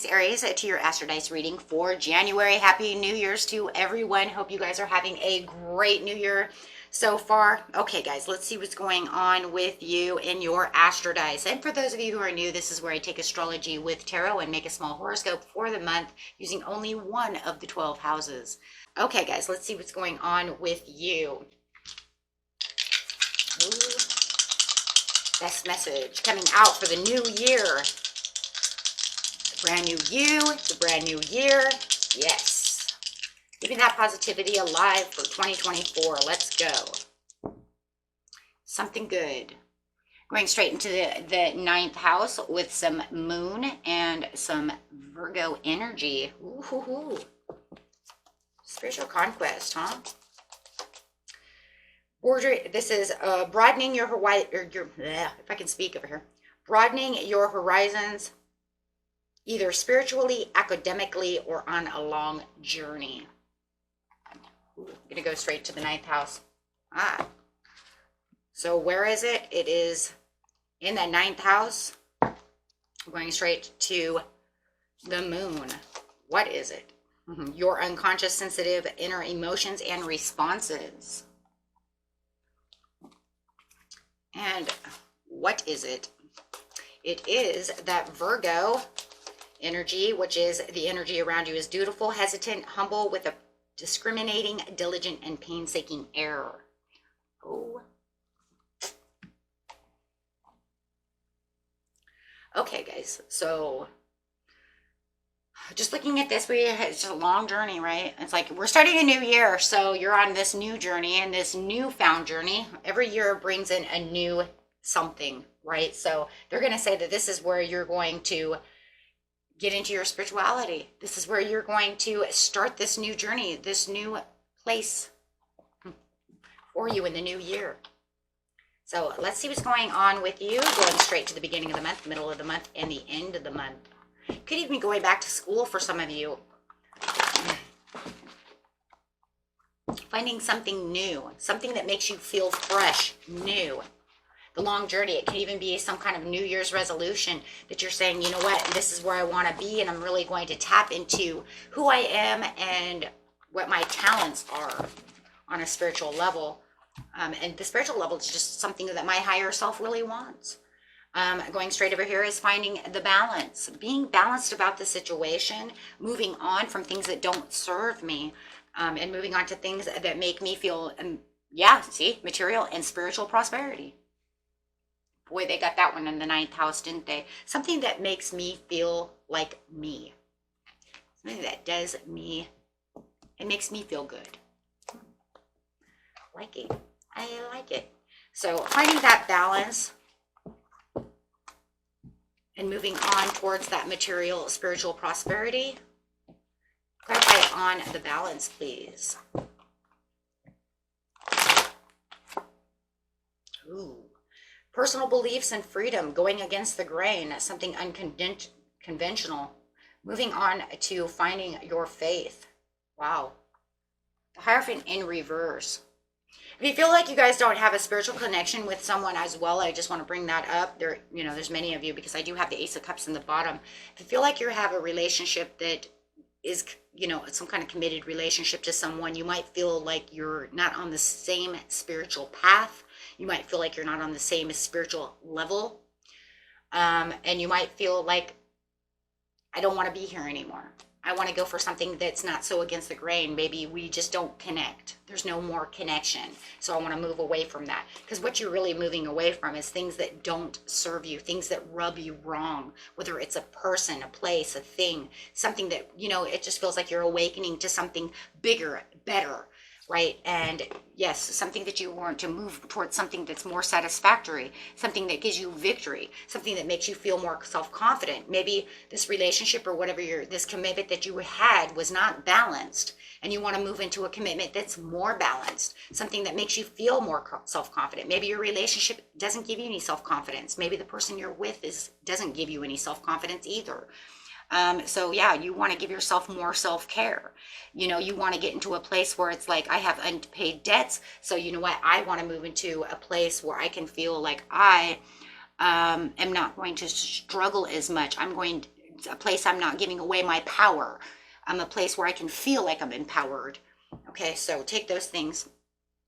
Pisces, Aries, to your Astro Dice reading for January. Happy New Year's to everyone. Hope you guys are having a great New Year so far. Okay, guys, let's see what's going on with you in your Astro Dice. And for those of you who are new, this is where I take astrology with tarot and make a small horoscope for the month using only one of the 12 houses. Okay, guys, let's see what's going on with you. Ooh. Best message coming out for the new year. Brand new you, the brand new year. Yes. Keeping that positivity alive for 2024. Let's go. Something good. Going straight into the ninth house with some moon and some Virgo energy. Ooh. Spiritual conquest, huh? This is broadening your horizon, if I can speak over here. Broadening your horizons, either spiritually, academically, or on a long journey. Ooh, I'm going to go straight to the ninth house. So where is it? It is in the ninth house. I'm going straight to the moon. What is it? Your unconscious, sensitive, inner emotions and responses. And what is it? It is that Virgo energy, which is the energy around you, is dutiful, hesitant, humble, with a discriminating, diligent, and painstaking air. Oh. Okay, guys. So just looking at this, it's a long journey, right? It's like we're starting a new year, so you're on this new journey and this newfound journey. Every year brings in a new something, right? So they're going to say that this is where you're going to get into your spirituality. This is where you're going to start this new journey, this new place for you in the new year. So let's see what's going on with you, going straight to the beginning of the month, middle of the month, and the end of the month. Could even be going back to school for some of you. Finding something new, something that makes you feel fresh, new. The long journey, it can even be some kind of New Year's resolution that you're saying, you know what, this is where I want to be, and I'm really going to tap into who I am and what my talents are on a spiritual level. And the spiritual level is just something that my higher self really wants. Going straight over here is finding the balance, being balanced about the situation, moving on from things that don't serve me, and moving on to things that make me feel, material and spiritual prosperity. Boy, they got that one in the ninth house, didn't they? Something that makes me feel like me. Something that does me, it makes me feel good. Like it. I like it. So finding that balance and moving on towards that material, spiritual prosperity. Clarify on the balance, please. Ooh. Personal beliefs and freedom, going against the grain, something unconventional. Moving on to finding your faith. Wow. The Hierophant in reverse. If you feel like you guys don't have a spiritual connection with someone as well, I just want to bring that up. There's many of you, because I do have the Ace of Cups in the bottom. If you feel like you have a relationship that is, some kind of committed relationship to someone, you might feel like you're not on the same spiritual path. You might feel like you're not on the same spiritual level. And you might feel like, I don't want to be here anymore. I want to go for something that's not so against the grain. Maybe we just don't connect. There's no more connection. So I want to move away from that. Because what you're really moving away from is things that don't serve you, things that rub you wrong, whether it's a person, a place, a thing, something that, it just feels like you're awakening to something bigger, better, right? And yes, something that you want to move towards, something that's more satisfactory, something that gives you victory, something that makes you feel more self-confident. Maybe this relationship or whatever this commitment that you had was not balanced, and you want to move into a commitment that's more balanced, something that makes you feel more self-confident. Maybe your relationship doesn't give you any self-confidence. Maybe the person you're with doesn't give you any self-confidence either. So yeah, you want to give yourself more self-care. You want to get into a place where it's like, I have unpaid debts. So you know what? I want to move into a place where I can feel like I am not going to struggle as much. I'm going a place I'm not giving away my power. I'm a place where I can feel like I'm empowered. Okay, so take those things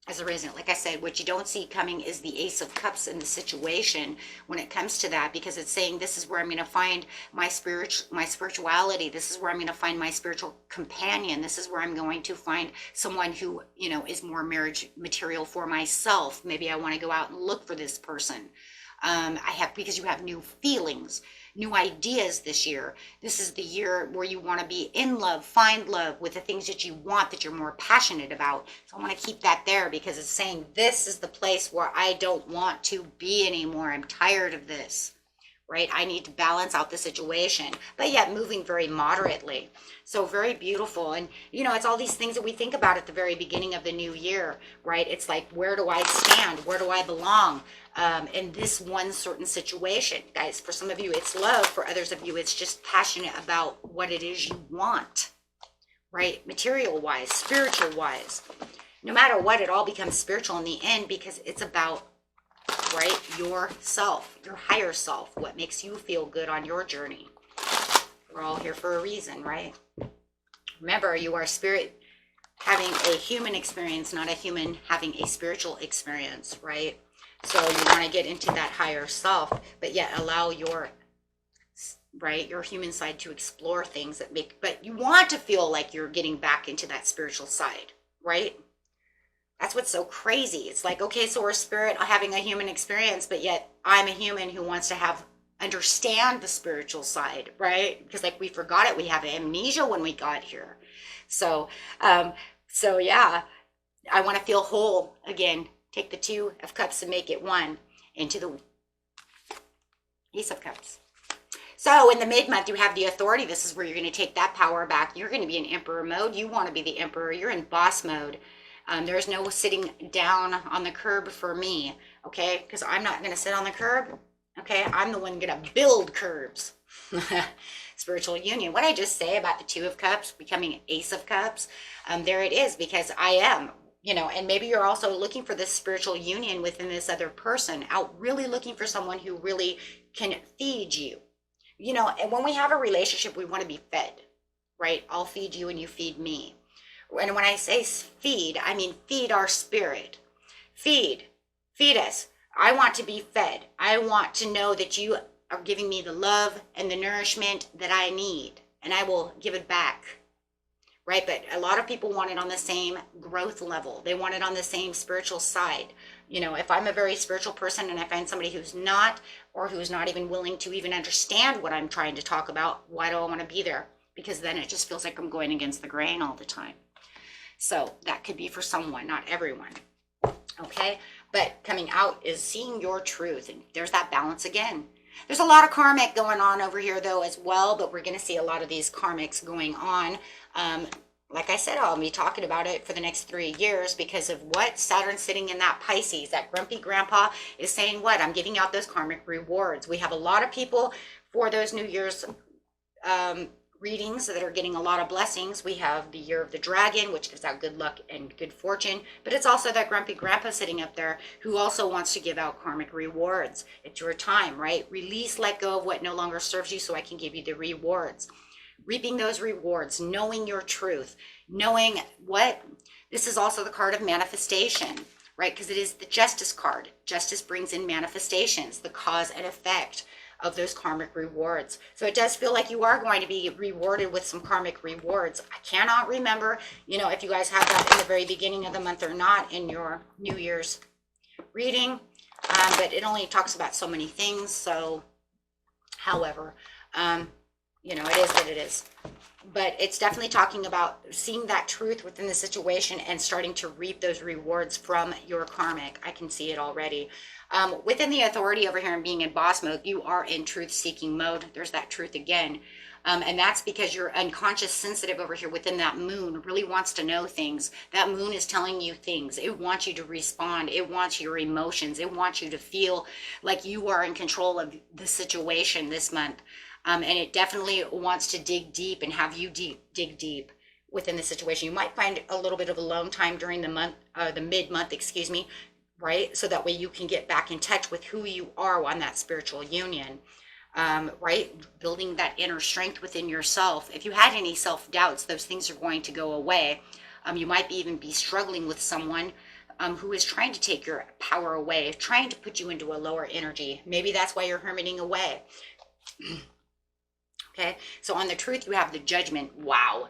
as a reason. Like I said, what you don't see coming is the Ace of Cups in the situation when it comes to that, because it's saying this is where I'm going to find my spirituality. This is where I'm going to find my spiritual companion. This is where I'm going to find someone who, you know, is more marriage material for myself. Maybe I want to go out and look for this person. Because you have new feelings, new ideas this year. This is the year where you want to be in love, find love with the things that you want, that you're more passionate about. So I want to keep that there, because it's saying this is the place where I don't want to be anymore. I'm tired of this, right? I need to balance out the situation, but yet moving very moderately. So very beautiful. And, you know, it's all these things that we think about at the very beginning of the new year, right? It's like, where do I stand? Where do I belong? In this one certain situation, guys. For some of you, it's love. For others of you, it's just passionate about what it is you want, right? Material wise, spiritual wise. No matter what, it all becomes spiritual in the end, because it's about, right, yourself, your higher self, what makes you feel good on your journey. We're all here for a reason, right? Remember, you are spirit having a human experience, not a human having a spiritual experience, right? So you want to get into that higher self, but yet allow your, right, your human side to explore things that make, but you want to feel like you're getting back into that spiritual side, right? That's what's so crazy. It's like, okay, so we're spirit having a human experience, but yet I'm a human who wants to understand the spiritual side, right? Because like we forgot it. We have amnesia when we got here. So yeah, I want to feel whole again. Take the Two of Cups and make it one into the Ace of Cups. So in the mid-month, you have the Authority. This is where you're going to take that power back. You're going to be in Emperor mode. You want to be the Emperor. You're in boss mode. There's no sitting down on the curb for me, okay? Because I'm not going to sit on the curb, okay? I'm the one going to build curbs. Spiritual union. What I just say about the Two of Cups becoming Ace of Cups, there it is, because I am. You know, and maybe you're also looking for this spiritual union within this other person, out really looking for someone who really can feed you. You know, and when we have a relationship, we want to be fed, right? I'll feed you and you feed me. And when I say feed, I mean feed our spirit. Feed us. I want to be fed. I want to know that you are giving me the love and the nourishment that I need, and I will give it back. Right? But a lot of people want it on the same growth level. They want it on the same spiritual side. You know, if I'm a very spiritual person and I find somebody who's not, or who's not even willing to even understand what I'm trying to talk about, why do I want to be there? Because then it just feels like I'm going against the grain all the time. So that could be for someone, not everyone. Okay? But coming out is seeing your truth. And there's that balance again. There's a lot of karmic going on over here, though, as well, but we're going to see a lot of these karmics going on. Like I said, I'll be talking about it for the next 3 years because of what Saturn sitting in that Pisces, that grumpy grandpa is saying what? I'm giving out those karmic rewards. We have a lot of people for those New Year's readings that are getting a lot of blessings. We have the Year of the Dragon, which gives out good luck and good fortune, but it's also that grumpy grandpa sitting up there who also wants to give out karmic rewards. It's your time, right? Release, let go of what no longer serves you so I can give you the rewards. Reaping those rewards, knowing your truth, knowing what, this is also the card of manifestation, right? Because it is the Justice card. Justice brings in manifestations, the cause and effect of those karmic rewards. So it does feel like you are going to be rewarded with some karmic rewards. I cannot remember, you know, if you guys have that in the very beginning of the month or not in your New Year's reading, but it only talks about so many things. So, however, you know, it is what it is. But it's definitely talking about seeing that truth within the situation and starting to reap those rewards from your karmic. I can see it already. Within the Authority over here and being in boss mode, you are in truth-seeking mode. There's that truth again. And that's because your unconscious sensitive over here within that moon really wants to know things. That moon is telling you things. It wants you to respond. It wants your emotions. It wants you to feel like you are in control of the situation this month. And it definitely wants to dig deep and have you dig deep within the situation. You might find a little bit of alone time during the month, the mid-month, excuse me, right? So that way you can get back in touch with who you are on that spiritual union. right? Building that inner strength within yourself. If you had any self-doubts, those things are going to go away. You might even be struggling with someone who is trying to take your power away, trying to put you into a lower energy. Maybe that's why you're hermiting away. Okay, so on the truth, you have the judgment. Wow.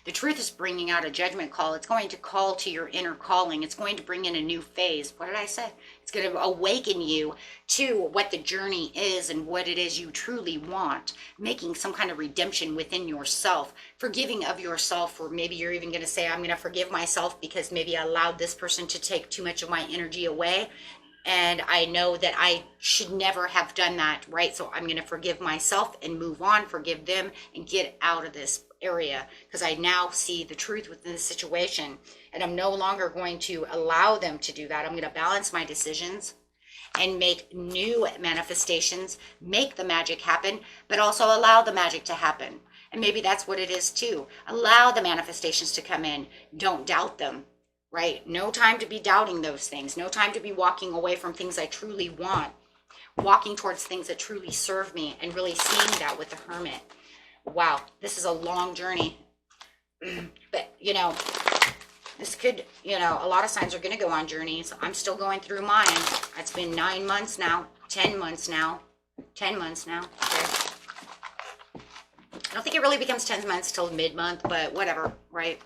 The truth is bringing out a judgment call. It's going to call to your inner calling. It's going to bring in a new phase. What did I say? It's going to awaken you to what the journey is and what it is you truly want, making some kind of redemption within yourself, forgiving of yourself, or maybe you're even going to say, I'm going to forgive myself because maybe I allowed this person to take too much of my energy away. And I know that I should never have done that, right? So I'm going to forgive myself and move on, forgive them, and get out of this area because I now see the truth within the situation. And I'm no longer going to allow them to do that. I'm going to balance my decisions and make new manifestations, make the magic happen, but also allow the magic to happen. And maybe that's what it is too. Allow the manifestations to come in. Don't doubt them. Right? No time to be doubting those things. No time to be walking away from things I truly want. Walking towards things that truly serve me and really seeing that with the Hermit. Wow, this is a long journey. But, this could, a lot of signs are going to go on journeys. I'm still going through mine. It's been 9 months now, 10 months now, 10 months now. Okay. I don't think it really becomes 10 months till mid-month, but whatever, right?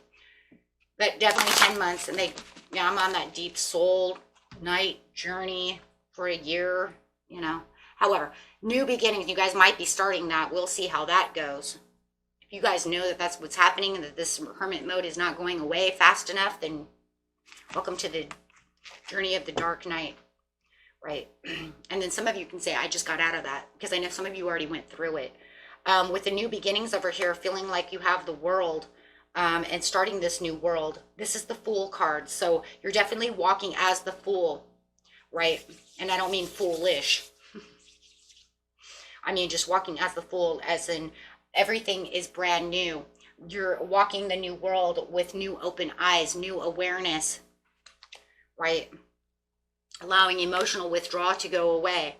But definitely 10 months, and I'm on that deep soul night journey for a year, However, new beginnings, you guys might be starting that. We'll see how that goes. If you guys know that that's what's happening and that this hermit mode is not going away fast enough, then welcome to the journey of the dark night, right? And then some of you can say, I just got out of that, because I know some of you already went through it. With the new beginnings over here, feeling like you have the world, and starting this new world. This is the Fool card. So you're definitely walking as the Fool, right? And I don't mean foolish. I mean just walking as the Fool, as in everything is brand new. You're walking the new world with new open eyes, new awareness, right? Allowing emotional withdrawal to go away,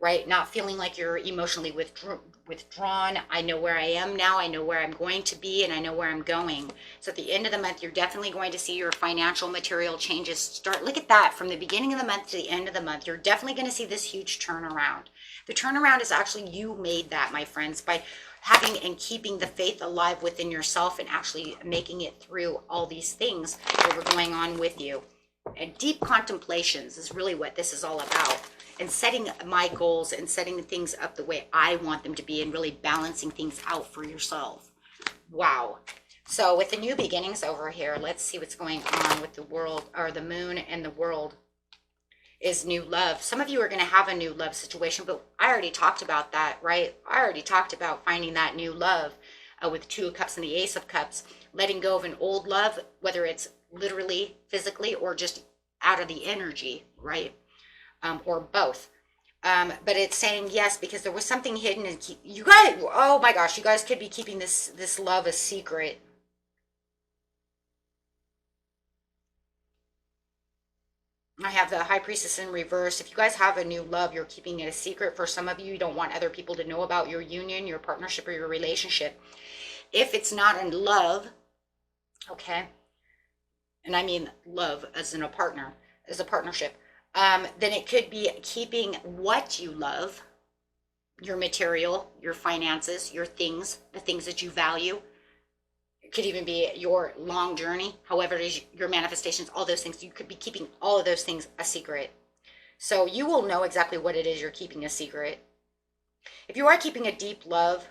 right? Not feeling like you're emotionally withdrawn. I know where I am now. I know where I'm going to be, and I know where I'm going. So at the end of the month, you're definitely going to see your financial material changes start. Look at that. From the beginning of the month to the end of the month, you're definitely going to see this huge turnaround. The turnaround is actually you made that, my friends, by having and keeping the faith alive within yourself and actually making it through all these things that were going on with you. And deep contemplations is really what this is all about. And setting my goals and setting things up the way I want them to be and really balancing things out for yourself. Wow. So with the new beginnings over here, let's see what's going on with the world, or the moon and the world is new love. Some of you are going to have a new love situation, but I already talked about that, right? I already talked about finding that new love with 2 of Cups and the Ace of Cups, letting go of an old love, whether it's literally, physically, or just out of the energy, right? Or both. But it's saying yes, because there was something hidden, and you guys, oh my gosh, you guys could be keeping this love a secret. I have the High Priestess in reverse. If you guys have a new love, you're keeping it a secret. For some of you, you don't want other people to know about your union, your partnership, or your relationship. If it's not in love, okay, and I mean love as in a partner, as a partnership, then it could be keeping what you love, your material, your finances, your things, the things that you value. It could even be your long journey, however it is, your manifestations, all those things. You could be keeping all of those things a secret. So you will know exactly what it is you're keeping a secret. If you are keeping a deep love,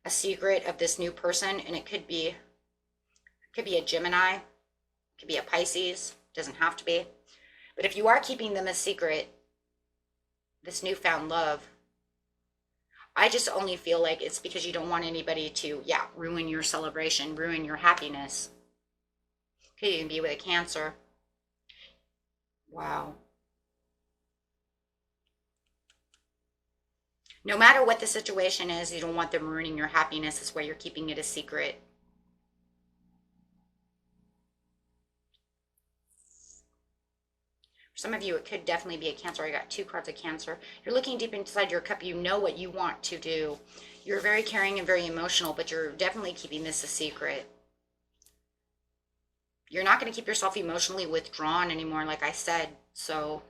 a secret of this new person, and it could be a Gemini, it could be a Pisces, doesn't have to be. But if you are keeping them a secret, this newfound love, I just only feel like it's because you don't want anybody to, ruin your celebration, ruin your happiness. Could even be with a Cancer. Wow. No matter what the situation is, you don't want them ruining your happiness. That's why you're keeping it a secret. some of you, it could definitely be a Cancer. I got 2 cards of Cancer. You're looking deep inside your cup. You know what you want to do. You're very caring and very emotional, but you're definitely keeping this a secret. You're not going to keep yourself emotionally withdrawn anymore, like I said. So,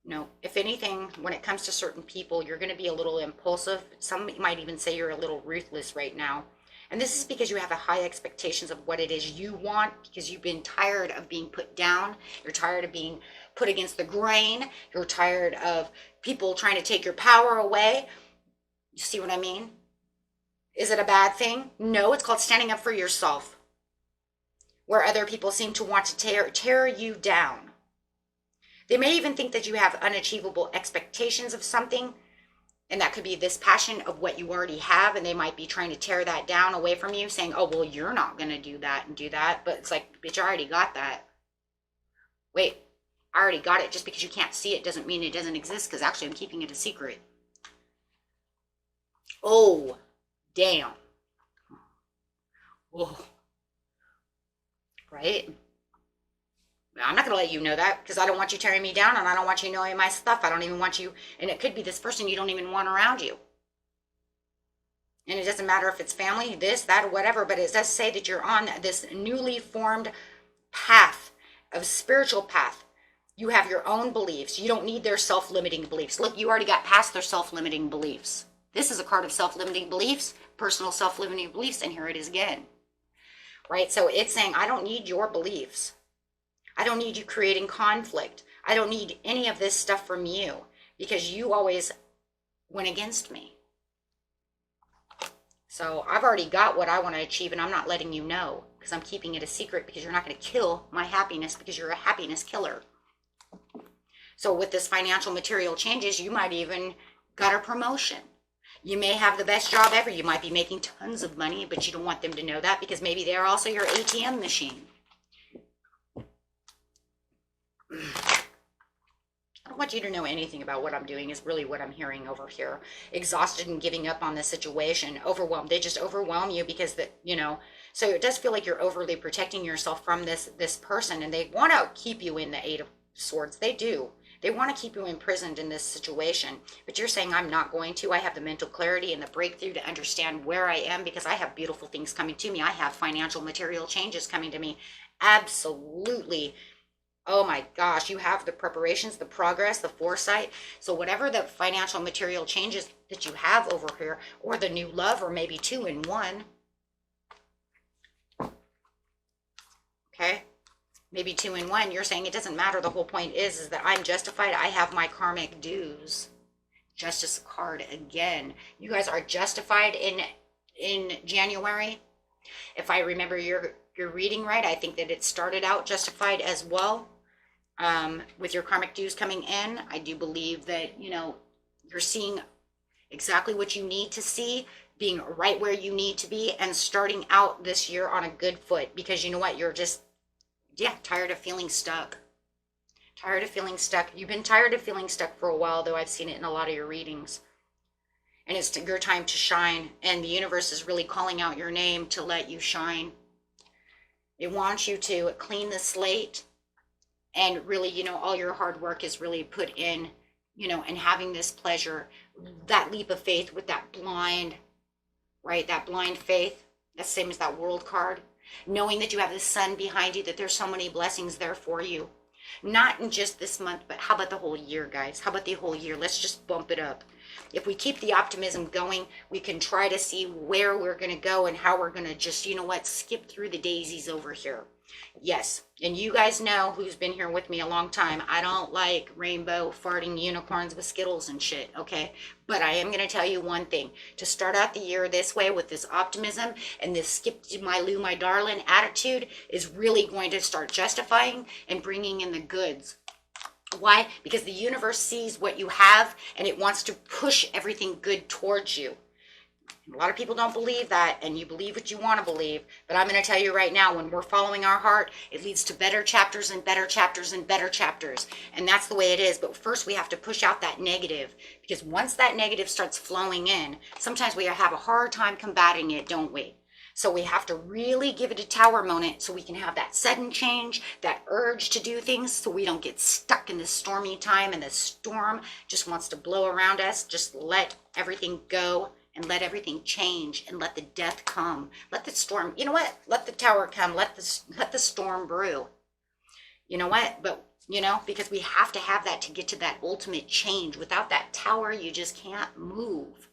no, if anything, when it comes to certain people, you're going to be a little impulsive. Some might even say you're a little ruthless right now. And this is because you have a high expectations of what it is you want, because you've been tired of being put down. You're tired of being put against the grain. You're tired of people trying to take your power away. You see what I mean? Is it a bad thing? No, it's called standing up for yourself. Where other people seem to want to tear you down. They may even think that you have unachievable expectations of something, and that could be this passion of what you already have, and they might be trying to tear that down away from you, saying, oh, well, you're not going to do that and do that. But it's like, bitch, I already got that. Wait, I already got it. Just because you can't see it doesn't mean it doesn't exist, because actually I'm keeping it a secret. Oh, damn. Whoa. Right? I'm not going to let you know that, because I don't want you tearing me down, and I don't want you knowing my stuff. I don't even want you, and it could be this person you don't even want around you. And it doesn't matter if it's family, this, that, or whatever, but it does say that you're on this newly formed path, of spiritual path. You have your own beliefs. You don't need their self-limiting beliefs. Look, you already got past their self-limiting beliefs. This is a card of self-limiting beliefs, personal self-limiting beliefs, and here it is again. Right? So it's saying, I don't need your beliefs. I don't need you creating conflict. I don't need any of this stuff from you, because you always went against me. So I've already got what I want to achieve, and I'm not letting you know, because I'm keeping it a secret, because you're not going to kill my happiness, because you're a happiness killer. So with this financial material changes, you might even got a promotion. You may have the best job ever. You might be making tons of money, but you don't want them to know that, because maybe they're also your ATM machine. I don't want you to know anything about what I'm doing, is really what I'm hearing over here. Exhausted and giving up on the situation, overwhelmed. They just overwhelm you because so it does feel like you're overly protecting yourself from this person, and they want to keep you in the Eight of Swords. They do. They want to keep you imprisoned in this situation, but you're saying, I'm not going to. I have the mental clarity and the breakthrough to understand where I am, because I have beautiful things coming to me. I have financial material changes coming to me. Absolutely. Oh my gosh, you have the preparations, the progress, the foresight. So whatever the financial material changes that you have over here, or the new love, or maybe 2 in 1. Okay? Maybe 2 in 1. You're saying it doesn't matter. The whole point is that I'm justified. I have my karmic dues. Justice card again. You guys are justified in January. If I remember your reading right, I think that it started out justified as well. With your karmic dues coming in, I do believe that, you're seeing exactly what you need to see, being right where you need to be, and starting out this year on a good foot, because you know what? You're just, tired of feeling stuck. Tired of feeling stuck. You've been tired of feeling stuck for a while, though. I've seen it in a lot of your readings. And it's your time to shine, and the universe is really calling out your name to let you shine. It wants you to clean the slate. And really, all your hard work is really put in, and having this pleasure, that leap of faith with that blind, right? That blind faith, that's the same as that World card. Knowing that you have the sun behind you, that there's so many blessings there for you. Not in just this month, but how about the whole year, guys? How about the whole year? Let's just bump it up. If we keep the optimism going, we can try to see where we're going to go and how we're going to just, skip through the daisies over here. Yes, and you guys know, who's been here with me a long time, I don't like rainbow farting unicorns with Skittles and shit, okay? But I am going to tell you one thing. To start out the year this way with this optimism and this skip to my Lou, my darling attitude is really going to start justifying and bringing in the goods. Why? Because the universe sees what you have, and it wants to push everything good towards you. A lot of people don't believe that, and you believe what you want to believe. But I'm going to tell you right now, when we're following our heart, it leads to better chapters and better chapters and better chapters. And that's the way it is. But first we have to push out that negative, because once that negative starts flowing in, sometimes we have a hard time combating it, don't we? So we have to really give it a Tower moment so we can have that sudden change, that urge to do things, so we don't get stuck in this stormy time and the storm just wants to blow around us. Just let everything go and let everything change and let the death come. Let the storm, you know what? Let the Tower come. Let the storm brew. You know what? But because we have to have that to get to that ultimate change. Without that Tower, you just can't move,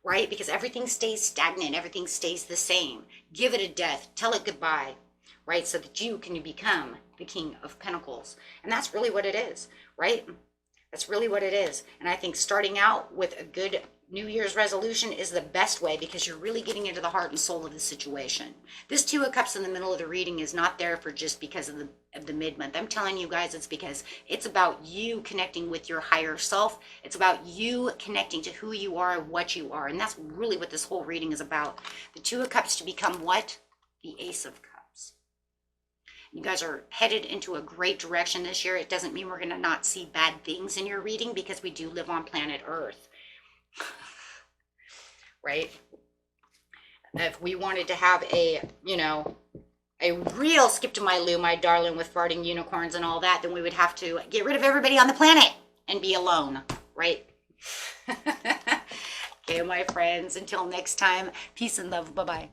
right? Because everything stays stagnant, everything stays the same. Give it a death, tell it goodbye, right? So that you can become the King of Pentacles. And that's really what it is, right? That's really what it is. And I think starting out with a good New Year's resolution is the best way, because you're really getting into the heart and soul of the situation. This Two of Cups in the middle of the reading is not there for just because of the mid-month. I'm telling you guys, it's because it's about you connecting with your higher self. It's about you connecting to who you are and what you are. And that's really what this whole reading is about. The Two of Cups to become what? The Ace of Cups. You guys are headed into a great direction this year. It doesn't mean we're going to not see bad things in your reading, because we do live on planet Earth. Right? If we wanted to have a real skip to my loo, my darling, with farting unicorns and all that, then we would have to get rid of everybody on the planet and be alone, right? Okay, my friends, until next time, peace and love. Bye-bye.